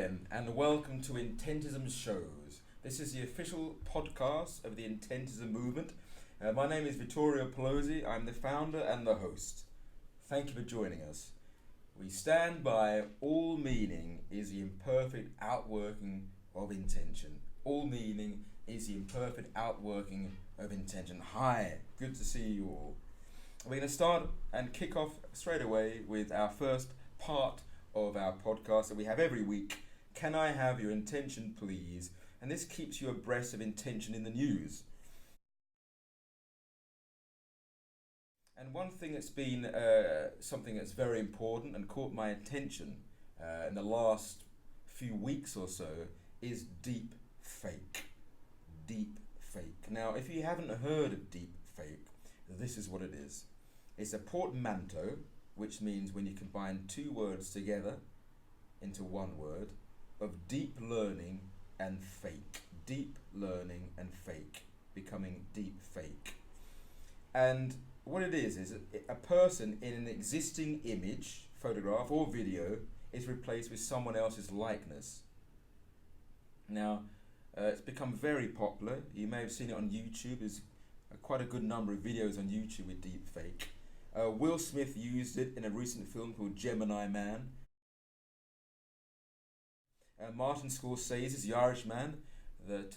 again, and welcome to Intentism Shows. This is the official podcast of the Intentism movement. My name is Vittorio Pelosi. I'm the founder and the host. Thank you for joining us. We stand by all meaning is the imperfect outworking of intention. All meaning is the imperfect outworking of intention. Hi, good to see you all. We're going to start and kick off straight away with our first part of our podcast that we have every week. Can I have your intention, please? And this keeps you abreast of intention in the news. And one thing that's been something that's very important and caught my attention in the last few weeks or so is Deepfake. Deepfake. Now, if you haven't heard of Deepfake, this is what it is. It's a portmanteau, which means when you combine two words together into one word, of deep learning and fake. Deep learning and fake, becoming deep fake. And what it is a person in an existing image, photograph or video is replaced with someone else's likeness. Now, it's become very popular. You may have seen it on YouTube. There's quite a good number of videos on YouTube with deepfake. Will Smith used it in a recent film called Gemini Man. Martin Scorsese, the Irishman, that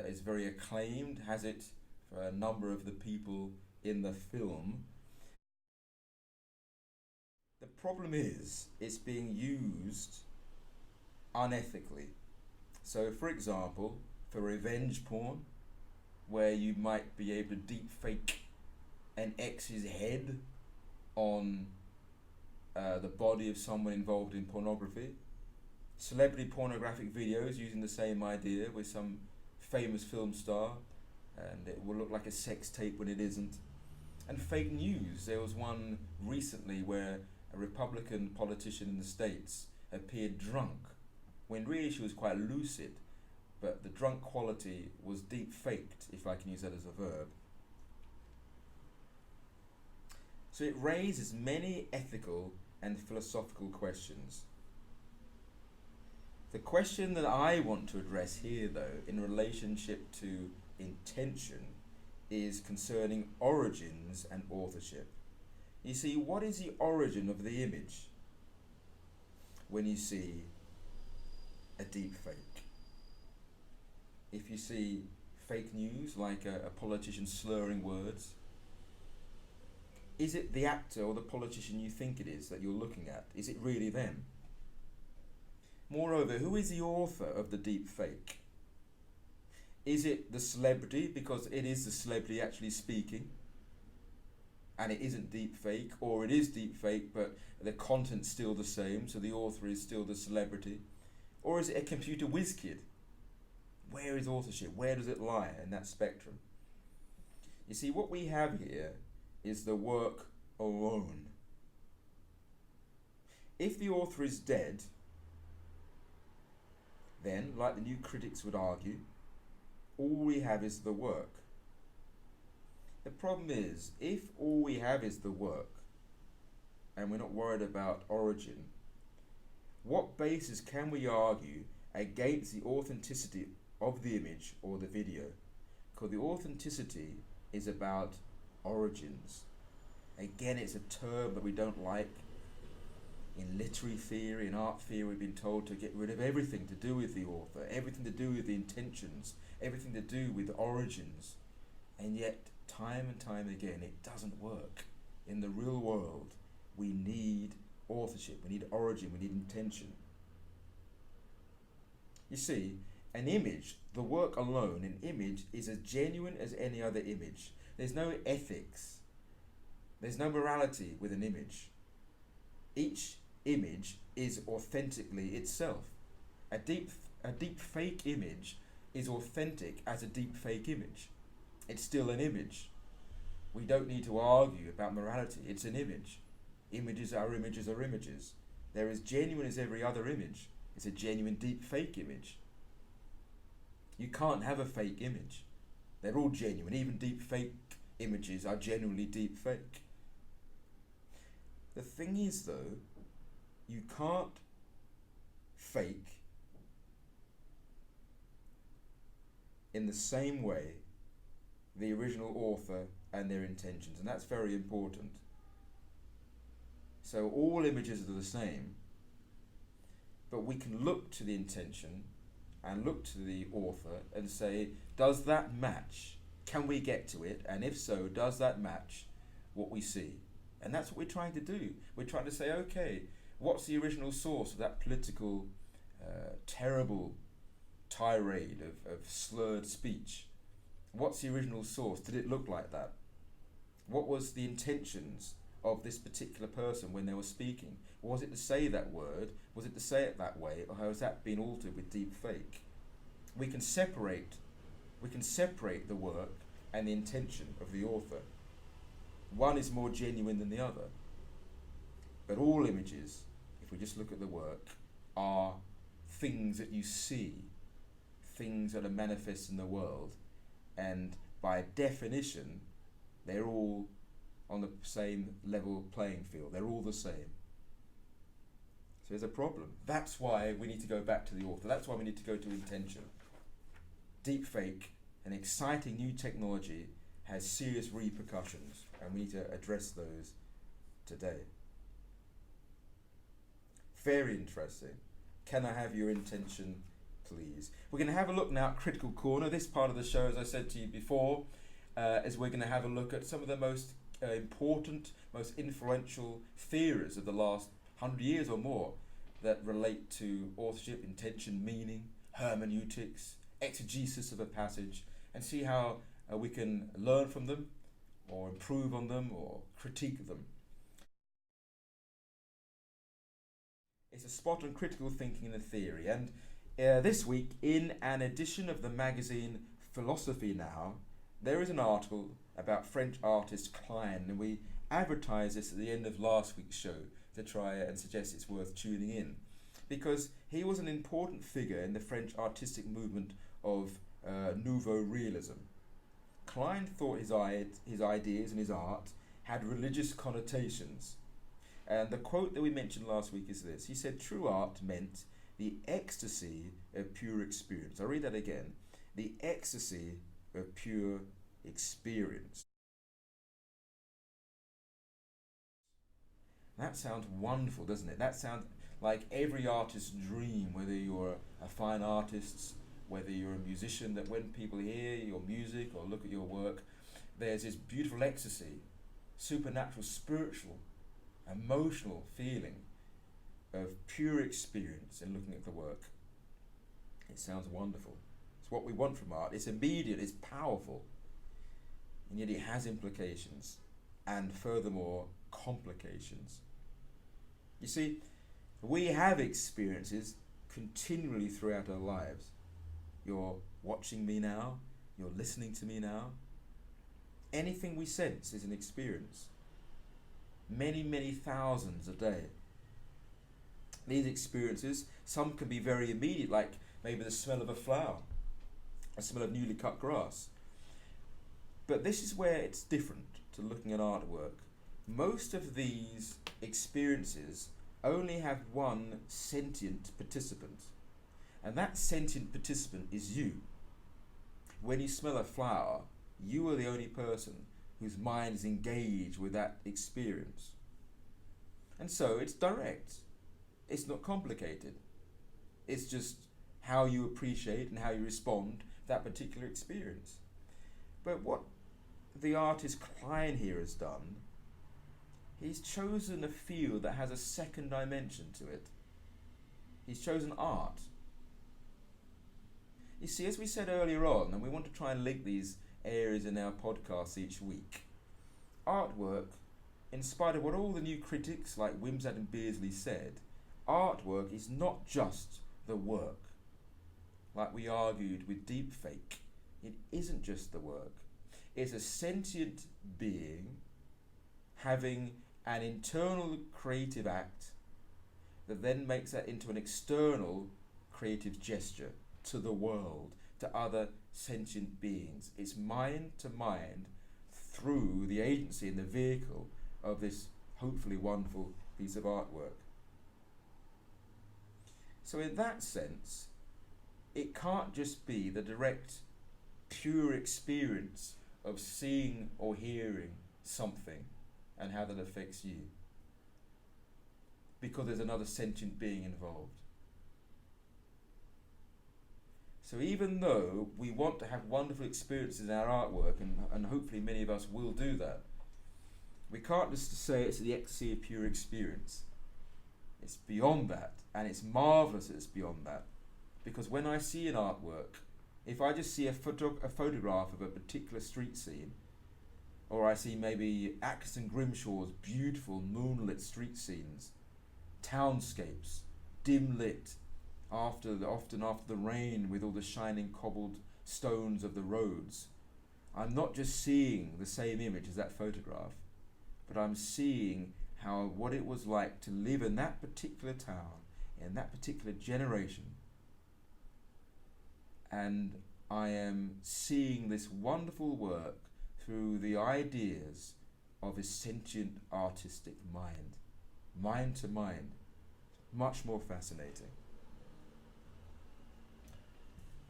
is very acclaimed, has it for a number of the people in the film. The problem is, it's being used unethically. So, for example, for revenge porn, where you might be able to deepfake an ex's head on the body of someone involved in pornography. Celebrity pornographic videos using the same idea with some famous film star, and it will look like a sex tape when it isn't. And fake news. There was one recently where a Republican politician in the States appeared drunk, when really she was quite lucid, but the drunk quality was deep-faked, if I can use that as a verb. So it raises many ethical and philosophical questions. The question that I want to address here, though, in relationship to intention, is concerning origins and authorship. You see, what is the origin of the image when you see a deep fake? If you see fake news, like a politician slurring words, is it the actor or the politician you think it is that you're looking at? Is it really them? Moreover, who is the author of the deep fake? Is it the celebrity, because it is the celebrity actually speaking and it isn't deep fake, or it is deep fake but the content's still the same, so the author is still the celebrity? Or is it a computer whiz kid? Where is authorship? Where does it lie in that spectrum? You see, what we have here is the work alone. If the author is dead, then, like the new critics would argue, all we have is the work. The problem is, if all we have is the work, and we're not worried about origin, what basis can we argue against the authenticity of the image or the video? Because the authenticity is about origins. Again, it's a term that we don't like. In literary theory, in art theory, we've been told to get rid of everything to do with the author, everything to do with the intentions, everything to do with origins. And yet, time and time again, it doesn't work. In the real world, we need authorship, we need origin, we need intention. You see, an image, the work alone, an image is as genuine as any other image. There's no ethics. There's no morality with an image. Each image is authentically itself. A deep fake image is authentic as a deep fake image. It's still an image. We don't need to argue about morality. It's an image. Images are images are images. They're as genuine as every other image. It's a genuine deep fake image. You can't have a fake image. They're all genuine. Even deep fake images are genuinely deep fake. The thing is, though, you can't fake in the same way the original author and their intentions, and that's very important. So all images are the same, but we can look to the intention and look to the author and say, does that match? Can we get to it? And if so, does that match what we see? And that's what we're trying to do. We're trying to say, okay, what's the original source of that political, terrible tirade of slurred speech? What's the original source? Did it look like that? What was the intentions of this particular person when they were speaking? Was it to say that word? Was it to say it that way? Or has that been altered with deepfake? We can separate the work and the intention of the author. One is more genuine than the other. But all images, if we just look at the work, are things that you see, things that are manifest in the world, and by definition, they're all on the same level playing field. They're all the same. So there's a problem. That's why we need to go back to the author. That's why we need to go to intention. Deepfake, an exciting new technology, has serious repercussions, and we need to address those today. Very interesting. Can I have your intention, please? We're going to have a look now at Critical Corner. This part of the show, as I said to you before, is we're going to have a look at some of the most important, most influential theories of the last 100 years or more that relate to authorship, intention, meaning, hermeneutics, exegesis of a passage, and see how we can learn from them or improve on them or critique them. It's a spot on critical thinking and theory, and this week in an edition of the magazine Philosophy Now, there is an article about French artist Klein, and we advertised this at the end of last week's show to try and suggest it's worth tuning in, because he was an important figure in the French artistic movement of Nouveau Realism. Klein thought his ideas and his art had religious connotations. And the quote that we mentioned last week is this. He said, true art meant the ecstasy of pure experience. I'll read that again. The ecstasy of pure experience. That sounds wonderful, doesn't it? That sounds like every artist's dream, whether you're a fine artist, whether you're a musician, that when people hear your music or look at your work, there's this beautiful ecstasy, supernatural, spiritual, emotional feeling of pure experience in looking at the work. It sounds wonderful. It's what we want from art. It's immediate, it's powerful, and yet it has implications and furthermore complications. You see, we have experiences continually throughout our lives. You're watching me now, you're listening to me now. Anything we sense is an experience. Many, many thousands a day. These experiences, some can be very immediate, like maybe the smell of a flower, the smell of newly cut grass. But this is where it's different to looking at artwork. Most of these experiences only have one sentient participant, and that sentient participant is you. When you smell a flower, you are the only person whose mind is engaged with that experience. And so it's direct. It's not complicated. It's just how you appreciate and how you respond to that particular experience. But what the artist Klein here has done, he's chosen a field that has a second dimension to it. He's chosen art. You see, as we said earlier on, and we want to try and link these areas in our podcasts each week, artwork, in spite of what all the new critics like Wimsatt and Beardsley said, artwork is not just the work. Like we argued with Deepfake, it isn't just the work. It's a sentient being having an internal creative act that then makes that into an external creative gesture to the world, to other sentient beings. It's mind to mind through the agency and the vehicle of this hopefully wonderful piece of artwork. So in that sense, it can't just be the direct pure experience of seeing or hearing something and how that affects you, because there's another sentient being involved. So even though we want to have wonderful experiences in our artwork, and hopefully many of us will do that, we can't just say it's the ecstasy of pure experience. It's beyond that, and it's marvellous that it's beyond that. Because when I see an artwork, if I just see a photograph of a particular street scene, or I see maybe Atkinson Grimshaw's beautiful moonlit street scenes, townscapes, dim lit, often after the rain with all the shining cobbled stones of the roads, I'm not just seeing the same image as that photograph, but I'm seeing what it was like to live in that particular town, in that particular generation. And I am seeing this wonderful work through the ideas of a sentient artistic mind, mind to mind. Much more fascinating.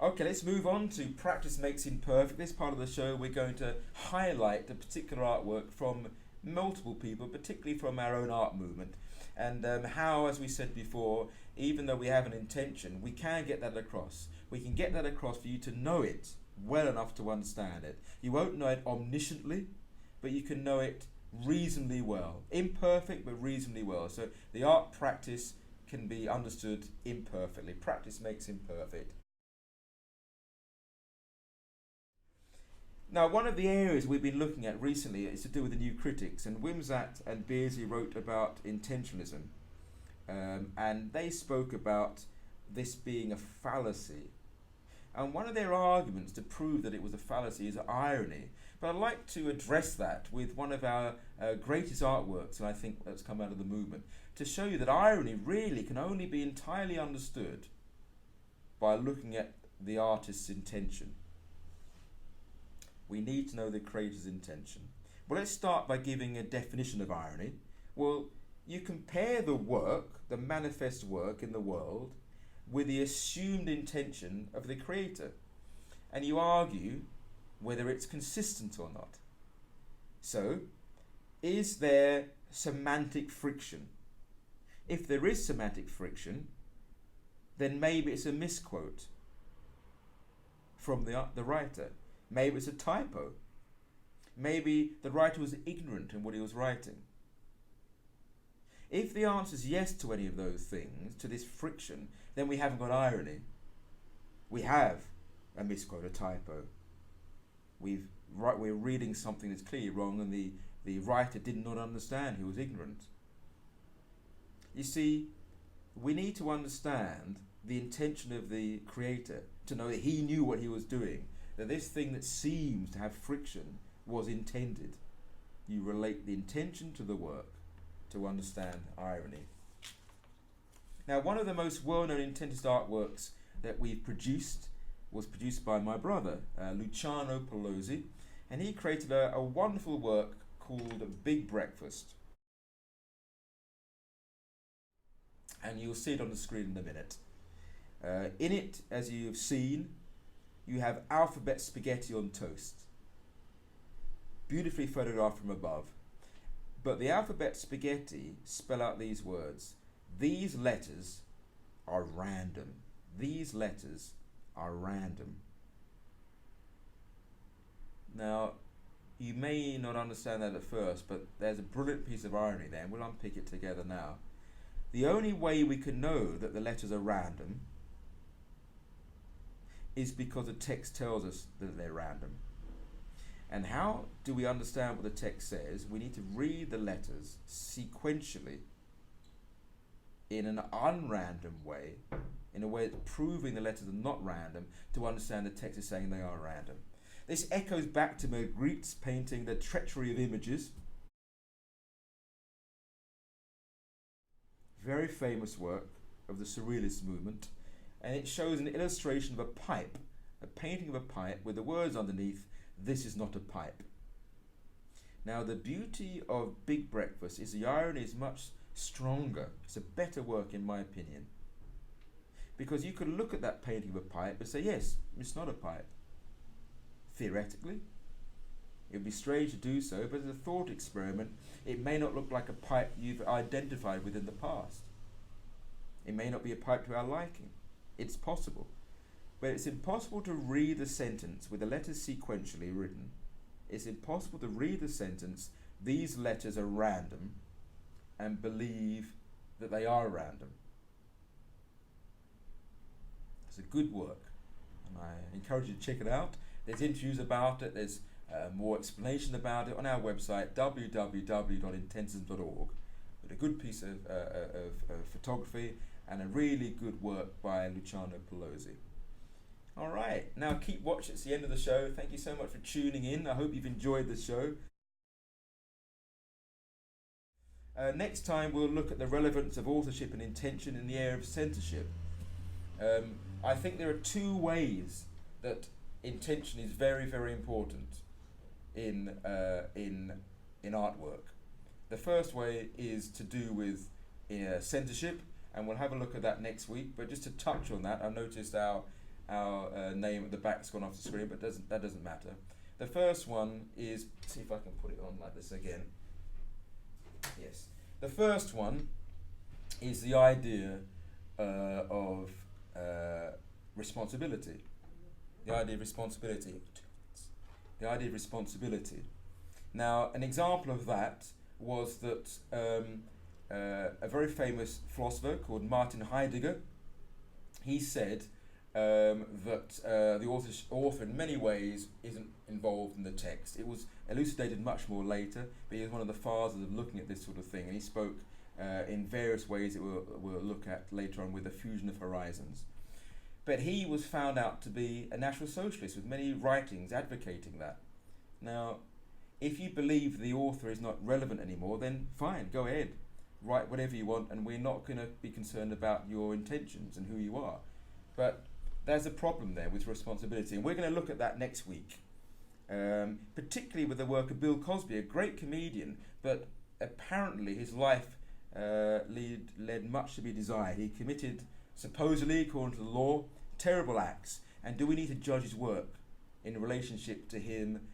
Okay, let's move on to Practice Makes Imperfect. This part of the show we're going to highlight a particular artwork from multiple people, particularly from our own art movement, and how, as we said before, even though we have an intention, we can get that across. We can get that across for you to know it well enough to understand it. You won't know it omnisciently, but you can know it reasonably well. Imperfect, but reasonably well. So the art practice can be understood imperfectly. Practice makes imperfect. Now, one of the areas we've been looking at recently is to do with the new critics, and Wimsatt and Beardsley wrote about intentionalism, and they spoke about this being a fallacy. And one of their arguments to prove that it was a fallacy is irony. But I'd like to address that with one of our greatest artworks, and I think that's come out of the movement, to show you that irony really can only be entirely understood by looking at the artist's intention. We need to know the creator's intention. Well, let's start by giving a definition of irony. Well, you compare the work, the manifest work in the world, with the assumed intention of the creator, and you argue whether it's consistent or not. So, is there semantic friction? If there is semantic friction, then maybe it's a misquote from the writer. Maybe it's a typo. Maybe the writer was ignorant in what he was writing. If the answer is yes to any of those things, to this friction, then we haven't got irony. We have a misquote, a typo. We're reading something that's clearly wrong, and the writer did not understand, he was ignorant. You see, we need to understand the intention of the creator, to know that he knew what he was doing, that this thing that seems to have friction was intended. You relate the intention to the work to understand irony. Now, one of the most well-known Intentist artworks that we've produced was produced by my brother, Luciano Pelosi, and he created a wonderful work called Big Breakfast. And you'll see it on the screen in a minute. In it, as you've seen, you have alphabet spaghetti on toast. Beautifully photographed from above. But the alphabet spaghetti spell out these words. These letters are random. These letters are random. Now, you may not understand that at first, but there's a brilliant piece of irony there, and we'll unpick it together now. The only way we can know that the letters are random is because the text tells us that they're random. And how do we understand what the text says? We need to read the letters sequentially in an unrandom way, in a way that's proving the letters are not random, to understand the text is saying they are random. This echoes back to Magritte's painting, The Treachery of Images. Very famous work of the Surrealist movement, and it shows an illustration of a pipe, a painting of a pipe with the words underneath, "This is not a pipe." Now, the beauty of Big Breakfast is the irony is much stronger. It's a better work, in my opinion, because you could look at that painting of a pipe and say, yes, it's not a pipe. theoretically. It would be strange to do so, but as a thought experiment, it may not look like a pipe you've identified with in the past. It may not be a pipe to our liking. It's possible. But it's impossible to read the sentence with the letters sequentially written. It's impossible to read the sentence, these letters are random, and believe that they are random. It's a good work, and I encourage you to check it out. There's interviews about it, there's more explanation about it on our website, www.intentism.org, with a good piece of photography and a really good work by Vittorio Pelosi. All right, now keep watching. It's the end of the show. Thank you so much for tuning in. I hope you've enjoyed the show. Next time we'll look at the relevance of authorship and intention in the area of censorship. I think there are two ways that intention is very, very important in artwork. The first way is to do with censorship, and we'll have a look at that next week. But just to touch on that, I noticed our name at the back's gone off the screen, but that doesn't matter. The first one is, see if I can put it on like this again. Yes. The first one is the idea of responsibility. The idea of responsibility. The idea of responsibility. Now, an example of that was that a very famous philosopher called Martin Heidegger, he said that the author in many ways isn't involved in the text. It was elucidated much more later, but he was one of the fathers of looking at this sort of thing, and he spoke in various ways that we'll look at later on with the fusion of horizons. But he was found out to be a National Socialist with many writings advocating that. Now, if you believe the author is not relevant anymore, then fine, go ahead, write whatever you want, and we're not going to be concerned about your intentions and who you are. But there's a problem there with responsibility, and we're going to look at that next week, particularly with the work of Bill Cosby, a great comedian, but apparently his life led much to be desired. He committed, supposedly, according to the law, terrible acts, and do we need to judge his work in relationship to him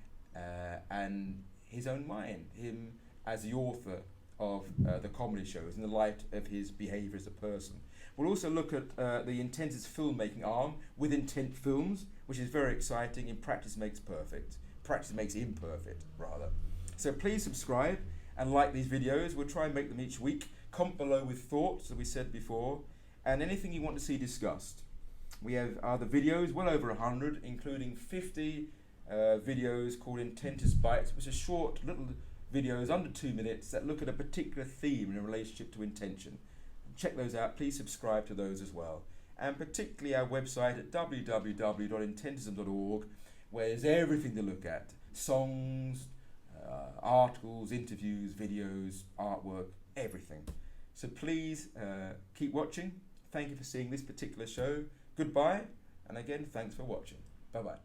and his own mind, him as the author of the comedy shows, in the light of his behaviour as a person? We'll also look at the Intentist filmmaking arm with Intent Films, which is very exciting. In practice makes perfect. Practice makes imperfect, rather. So please subscribe and like these videos. We'll try and make them each week. Comment below with thoughts, as we said before, and anything you want to see discussed. We have other videos, well over 100, including 50 videos called Intentist Bites, which are short little videos under 2 minutes that look at a particular theme in relationship to intention. Check those out. Please subscribe to those as well. And particularly our website at www.intentism.org, where there's everything to look at. Songs, articles, interviews, videos, artwork, everything. So please keep watching. Thank you for seeing this particular show. Goodbye. And again, thanks for watching. Bye-bye.